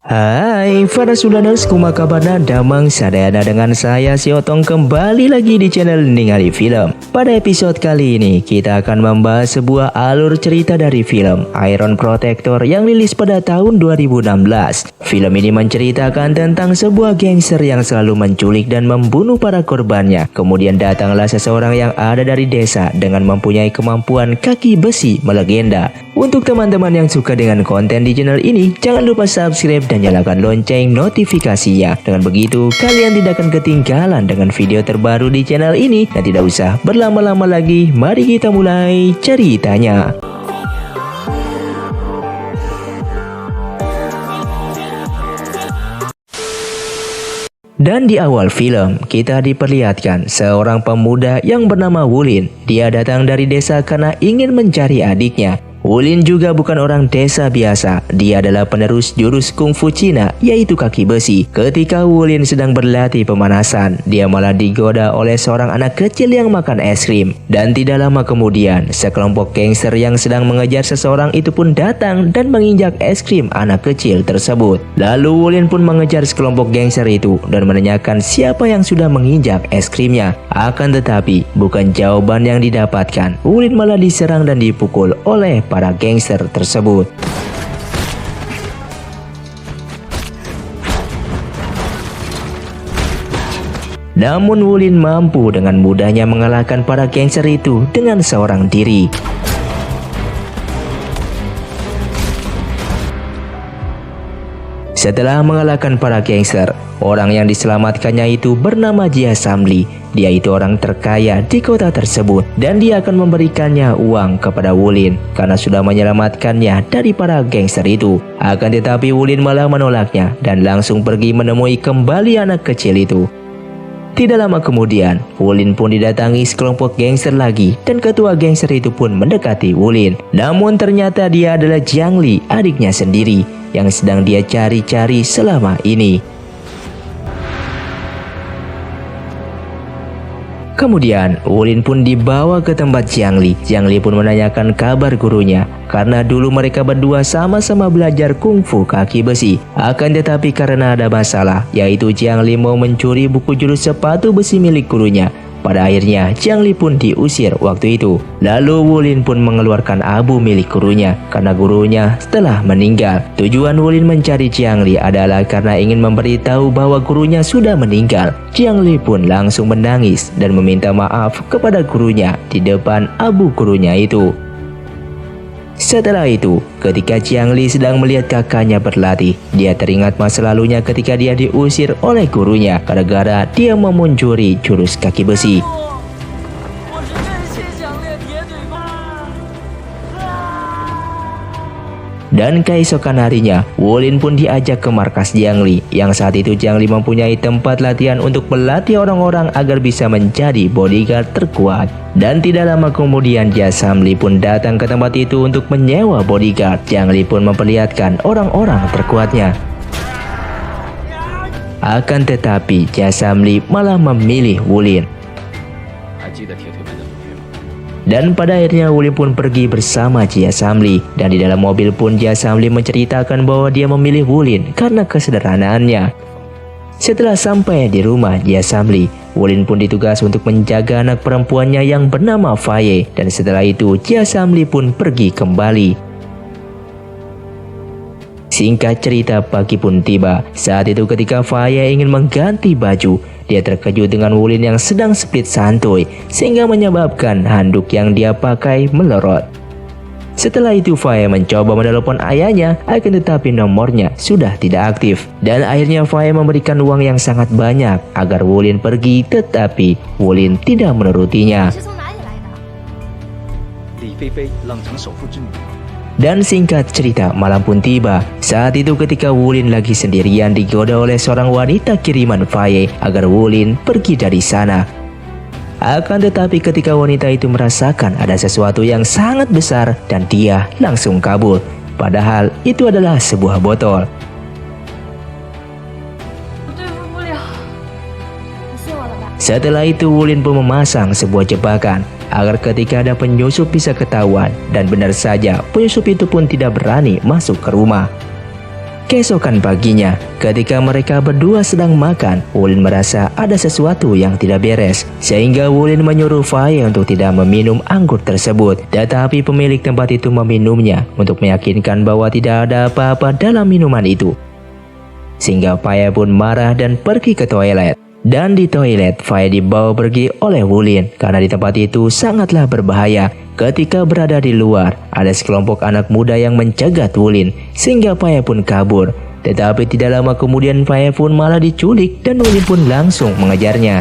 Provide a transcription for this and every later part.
Hai para Sudaners, kumaha kabarna damang sadayana dengan saya si Otong kembali lagi di channel Ningali Film. Pada episode kali ini kita akan membahas sebuah alur cerita dari film Iron Protector yang rilis pada tahun 2016. Film ini menceritakan tentang sebuah gangster yang selalu menculik dan membunuh para korbannya. Kemudian datanglah seseorang yang ada dari desa dengan mempunyai kemampuan kaki besi melegenda. Untuk teman-teman yang suka dengan konten di channel ini, jangan lupa subscribe dan nyalakan lonceng notifikasinya. Dengan begitu, kalian tidak akan ketinggalan dengan video terbaru di channel ini. Dan tidak usah berlama-lama lagi, mari kita mulai ceritanya. Dan di awal film, kita diperlihatkan seorang pemuda yang bernama Wulin. Dia datang dari desa karena ingin mencari adiknya. Wulin juga bukan orang desa biasa. Dia adalah penerus jurus kungfu Cina, yaitu kaki besi. Ketika Wulin sedang berlatih pemanasan, dia malah digoda oleh seorang anak kecil yang makan es krim. Dan tidak lama kemudian, sekelompok gangster yang sedang mengejar seseorang itu pun datang dan menginjak es krim anak kecil tersebut. Lalu Wulin pun mengejar sekelompok gangster itu dan menanyakan siapa yang sudah menginjak es krimnya. Akan tetapi, bukan jawaban yang didapatkan. Wulin malah diserang dan dipukul oleh para gangster tersebut. Namun Wulin mampu dengan mudahnya mengalahkan para gangster itu dengan seorang diri. Setelah mengalahkan para gangster, orang yang diselamatkannya itu bernama Jia Samli. Dia itu orang terkaya di kota tersebut dan dia akan memberikannya uang kepada Wulin karena sudah menyelamatkannya dari para gangster itu. Akan tetapi Wulin malah menolaknya dan langsung pergi menemui kembali anak kecil itu. Tidak lama kemudian, Wulin pun didatangi sekelompok gangster lagi dan ketua gangster itu pun mendekati Wulin. Namun ternyata dia adalah Jiang Li, adiknya sendiri yang sedang dia cari-cari selama ini. Kemudian, Wulin pun dibawa ke tempat Jiang Li. Jiang Li pun menanyakan kabar gurunya, karena dulu mereka berdua sama-sama belajar kungfu kaki besi. Akan tetapi karena ada masalah, yaitu Jiang Li mau mencuri buku jurus sepatu besi milik gurunya. Pada akhirnya, Jiang Li pun diusir waktu itu. Lalu Wulin pun mengeluarkan abu milik gurunya karena gurunya telah meninggal. Tujuan Wulin mencari Jiang Li adalah karena ingin memberitahu bahwa gurunya sudah meninggal. Jiang Li pun langsung menangis dan meminta maaf kepada gurunya di depan abu gurunya itu. Setelah itu, ketika Jiang Li sedang melihat kakaknya berlatih, dia teringat masa lalunya ketika dia diusir oleh gurunya gara-gara dia memuncuri jurus kaki besi. Dan keesokan harinya, Wulin pun diajak ke markas Jiang Li. Yang saat itu Jiang Li mempunyai tempat latihan untuk melatih orang-orang agar bisa menjadi bodyguard terkuat. Dan tidak lama kemudian Jia Samli pun datang ke tempat itu untuk menyewa bodyguard. Jiang Li pun memperlihatkan orang-orang terkuatnya. Akan tetapi Jia Samli malah memilih Wulin. Dan pada akhirnya Wulin pun pergi bersama Jia Samli. Dan di dalam mobil pun Jia Samli menceritakan bahwa dia memilih Wulin karena kesederhanaannya. Setelah sampai di rumah Jia Samli, Wulin pun ditugas untuk menjaga anak perempuannya yang bernama Faye. Dan setelah itu Jia Samli pun pergi kembali. Singkat cerita, pagi pun tiba. Saat itu ketika Faye ingin mengganti baju, dia terkejut dengan Wulin yang sedang split santuy, sehingga menyebabkan handuk yang dia pakai melorot. Setelah itu Faye mencoba menelepon ayahnya, akan tetapi nomornya sudah tidak aktif. Dan akhirnya Faye memberikan uang yang sangat banyak agar Wulin pergi, tetapi Wulin tidak menurutinya. Dan singkat cerita, malam pun tiba. Saat itu ketika Wulin lagi sendirian digoda oleh seorang wanita kiriman Faye agar Wulin pergi dari sana. Akan tetapi ketika wanita itu merasakan ada sesuatu yang sangat besar dan dia langsung kabur. Padahal itu adalah sebuah botol. Setelah itu Wulin pun memasang sebuah jebakan agar ketika ada penyusup bisa ketahuan, dan benar saja penyusup itu pun tidak berani masuk ke rumah. Keesokan paginya, ketika mereka berdua sedang makan, Wulin merasa ada sesuatu yang tidak beres. Sehingga Wulin menyuruh Faye untuk tidak meminum anggur tersebut. Tetapi pemilik tempat itu meminumnya untuk meyakinkan bahwa tidak ada apa-apa dalam minuman itu. Sehingga Faye pun marah dan pergi ke toilet. Dan di toilet, Faye dibawa pergi oleh Wulin karena di tempat itu sangatlah berbahaya. Ketika berada di luar, ada sekelompok anak muda yang mencegat Wulin, sehingga Faye pun kabur. Tetapi tidak lama kemudian Faye pun malah diculik dan Wulin pun langsung mengejarnya.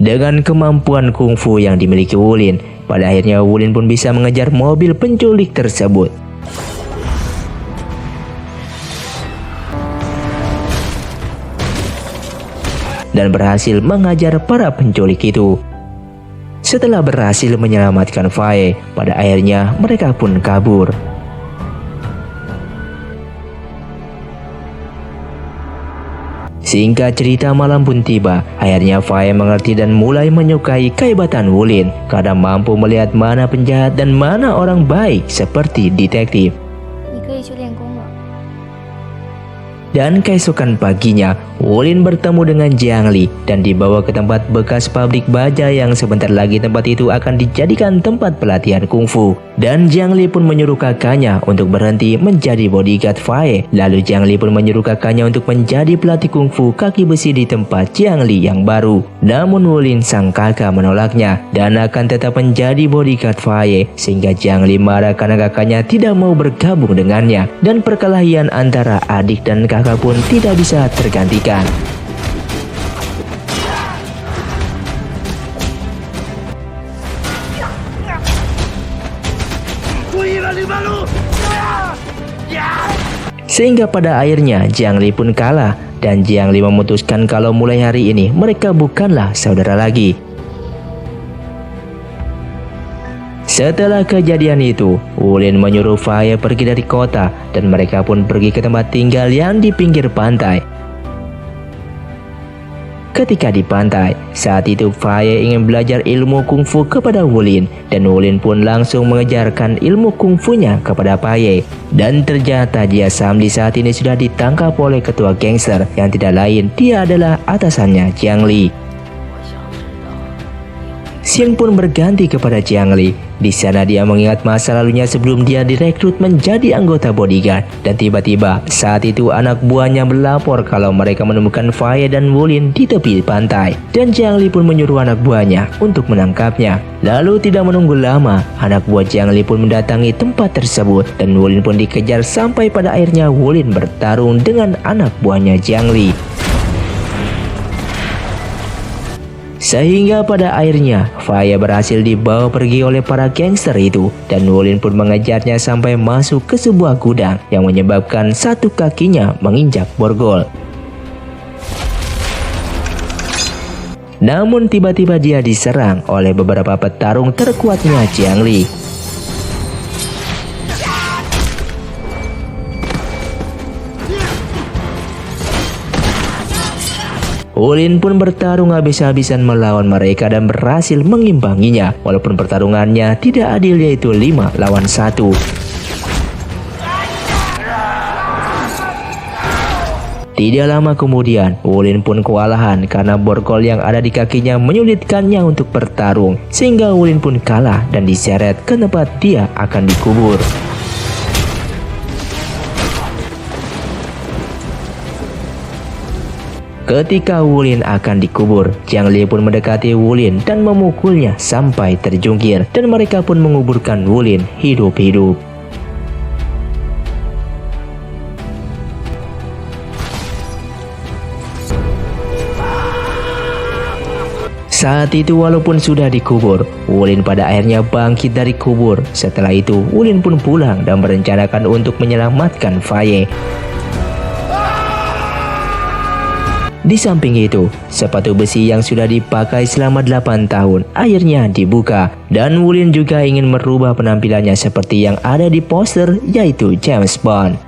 Dengan kemampuan kungfu yang dimiliki Wulin, pada akhirnya Wulin pun bisa mengejar mobil penculik tersebut. Dan berhasil mengajar para penculik itu. Setelah berhasil menyelamatkan Faye, pada akhirnya mereka pun kabur. Singkat cerita, malam pun tiba. Akhirnya Faye mengerti dan mulai menyukai kehebatan Wulin karena mampu melihat mana penjahat dan mana orang baik seperti detektif. Dan keesokan paginya, Wulin bertemu dengan Jiangli dan dibawa ke tempat bekas pabrik baja yang sebentar lagi tempat itu akan dijadikan tempat pelatihan kungfu. Dan Jiangli pun menyuruh kakaknya untuk berhenti menjadi bodyguard Faye. Lalu Jiangli pun menyuruh kakaknya untuk menjadi pelatih kungfu kaki besi di tempat Jiangli yang baru. Namun Wulin sang kakak menolaknya dan akan tetap menjadi bodyguard Faye, sehingga Jiangli marah karena kakaknya tidak mau bergabung dengannya. Dan perkelahian antara adik dan kakak pun tidak bisa tergantikan. Sehingga pada akhirnya Jiangli pun kalah dan Jiangli memutuskan kalau mulai hari ini mereka bukanlah saudara lagi. Setelah kejadian itu, Wulin menyuruh Faye pergi dari kota dan mereka pun pergi ke tempat tinggal yang di pinggir pantai. Ketika di pantai, saat itu Faye ingin belajar ilmu kungfu kepada Wulin dan Wulin pun langsung mengejarkan ilmu kungfunya kepada Faye. Dan ternyata dia Samli saat ini sudah ditangkap oleh ketua gangster yang tidak lain, dia adalah atasannya Jiangli. Xian pun berganti kepada Jiangli. Di sana dia mengingat masa lalunya sebelum dia direkrut menjadi anggota bodyguard. Dan tiba-tiba saat itu anak buahnya melapor kalau mereka menemukan Faye dan Wulin di tepi pantai. Dan Jiangli pun menyuruh anak buahnya untuk menangkapnya. Lalu tidak menunggu lama, anak buah Jiangli pun mendatangi tempat tersebut. Dan Wulin pun dikejar sampai pada akhirnya Wulin bertarung dengan anak buahnya Jiangli. Sehingga pada akhirnya Faye berhasil dibawa pergi oleh para gangster itu dan Wulin pun mengejarnya sampai masuk ke sebuah gudang yang menyebabkan satu kakinya menginjak borgol. Namun tiba-tiba dia diserang oleh beberapa petarung terkuatnya Jiangli. Wulin pun bertarung habis-habisan melawan mereka dan berhasil mengimbanginya walaupun pertarungannya tidak adil, yaitu 5 lawan 1. Tidak lama kemudian, Wulin pun kewalahan karena borgol yang ada di kakinya menyulitkannya untuk bertarung, sehingga Wulin pun kalah dan diseret ke tempat dia akan dikubur. Ketika Wulin akan dikubur, Jiangli pun mendekati Wulin dan memukulnya sampai terjungkir dan mereka pun menguburkan Wulin hidup-hidup. Saat itu walaupun sudah dikubur, Wulin pada akhirnya bangkit dari kubur. Setelah itu, Wulin pun pulang dan merencanakan untuk menyelamatkan Faye. Di samping itu, sepatu besi yang sudah dipakai selama 8 tahun akhirnya dibuka dan Wulin juga ingin merubah penampilannya seperti yang ada di poster, yaitu James Bond.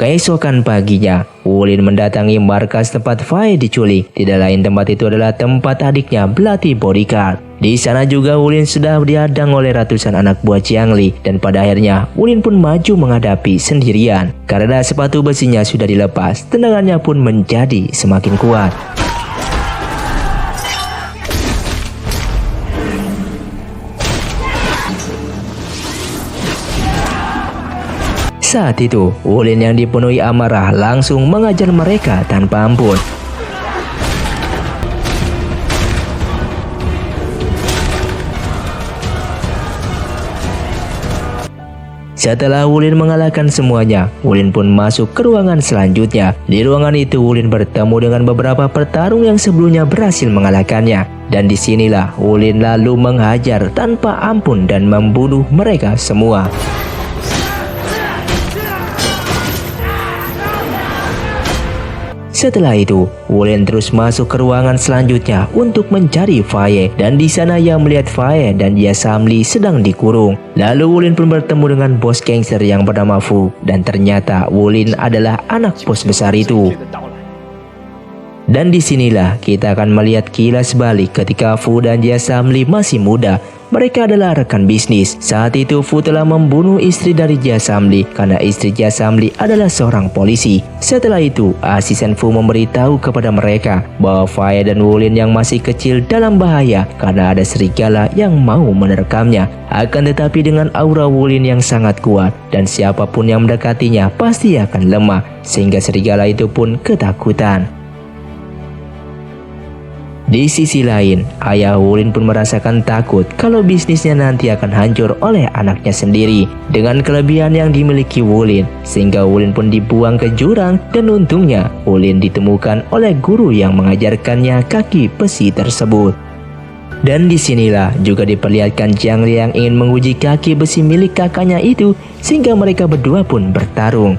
Keesokan paginya, Wulin mendatangi markas tempat Faye diculik. Tidak lain tempat itu adalah tempat adiknya berlatih bodyguard. Di sana juga Wulin sudah dihadang oleh ratusan anak buah Qiangli, dan pada akhirnya Wulin pun maju menghadapi sendirian. Karena sepatu besinya sudah dilepas, tendangannya pun menjadi semakin kuat. Saat itu, Wulin yang dipenuhi amarah langsung mengajar mereka tanpa ampun. Setelah Wulin mengalahkan semuanya, Wulin pun masuk ke ruangan selanjutnya. Di ruangan itu Wulin bertemu dengan beberapa petarung yang sebelumnya berhasil mengalahkannya. Dan disinilah Wulin lalu menghajar tanpa ampun dan membunuh mereka semua. Setelah itu, Wulin terus masuk ke ruangan selanjutnya untuk mencari Faye, dan di sana ia melihat Faye dan Jia Samli sedang dikurung. Lalu Wulin pun bertemu dengan bos gangster yang bernama Fu, dan ternyata Wulin adalah anak bos besar itu. Dan disinilah kita akan melihat kilas balik ketika Fu dan Jia Samli masih muda. Mereka adalah rekan bisnis. Saat itu Fu telah membunuh istri dari Jia Samli karena istri Jia Samli adalah seorang polisi. Setelah itu, asisten Fu memberitahu kepada mereka bahwa Faye dan Wulin yang masih kecil dalam bahaya karena ada serigala yang mau menerkamnya. Akan tetapi dengan aura Wulin yang sangat kuat dan siapapun yang mendekatinya pasti akan lemah, sehingga serigala itu pun ketakutan. Di sisi lain, ayah Wulin pun merasakan takut kalau bisnisnya nanti akan hancur oleh anaknya sendiri. Dengan kelebihan yang dimiliki Wulin, sehingga Wulin pun dibuang ke jurang, dan untungnya Wulin ditemukan oleh guru yang mengajarkannya kaki besi tersebut. Dan disinilah juga diperlihatkan Qiangli yang ingin menguji kaki besi milik kakaknya itu, sehingga mereka berdua pun bertarung.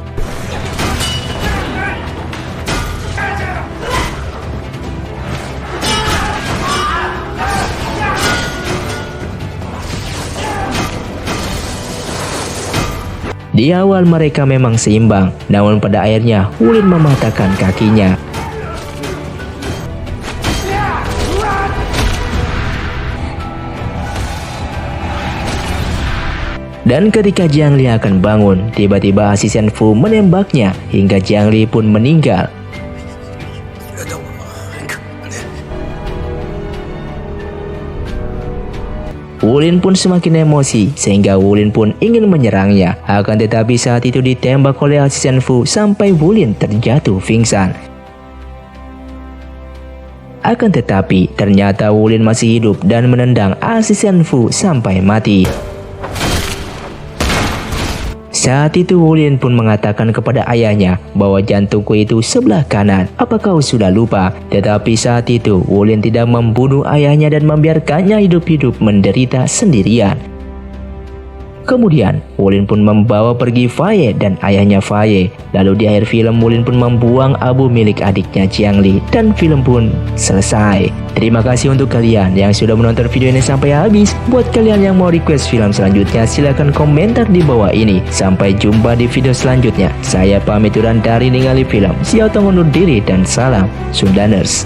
Di awal mereka memang seimbang, namun pada akhirnya Wulin mematahkan kakinya. Dan ketika Qiangli akan bangun, tiba-tiba asisten Fu menembaknya hingga Qiangli pun meninggal. Wulin pun semakin emosi sehingga Wulin pun ingin menyerangnya. Akan tetapi saat itu ditembak oleh asisten Fu sampai Wulin terjatuh pingsan. Akan tetapi ternyata Wulin masih hidup dan menendang asisten Fu sampai mati. Saat itu Wulin pun mengatakan kepada ayahnya bahwa jantungku itu sebelah kanan. Apa kau sudah lupa? Tetapi saat itu Wulin tidak membunuh ayahnya dan membiarkannya hidup-hidup menderita sendirian. Kemudian Wulin pun membawa pergi Faye dan ayahnya Faye. Lalu di akhir film Wulin pun membuang abu milik adiknya Qiangli dan film pun selesai. Terima kasih untuk kalian yang sudah menonton video ini sampai habis. Buat kalian yang mau request film selanjutnya silahkan komentar di bawah ini. Sampai jumpa di video selanjutnya. Saya pamit undur diri dari Ningali Film. Xiao Tong undur diri dan salam Sundaners.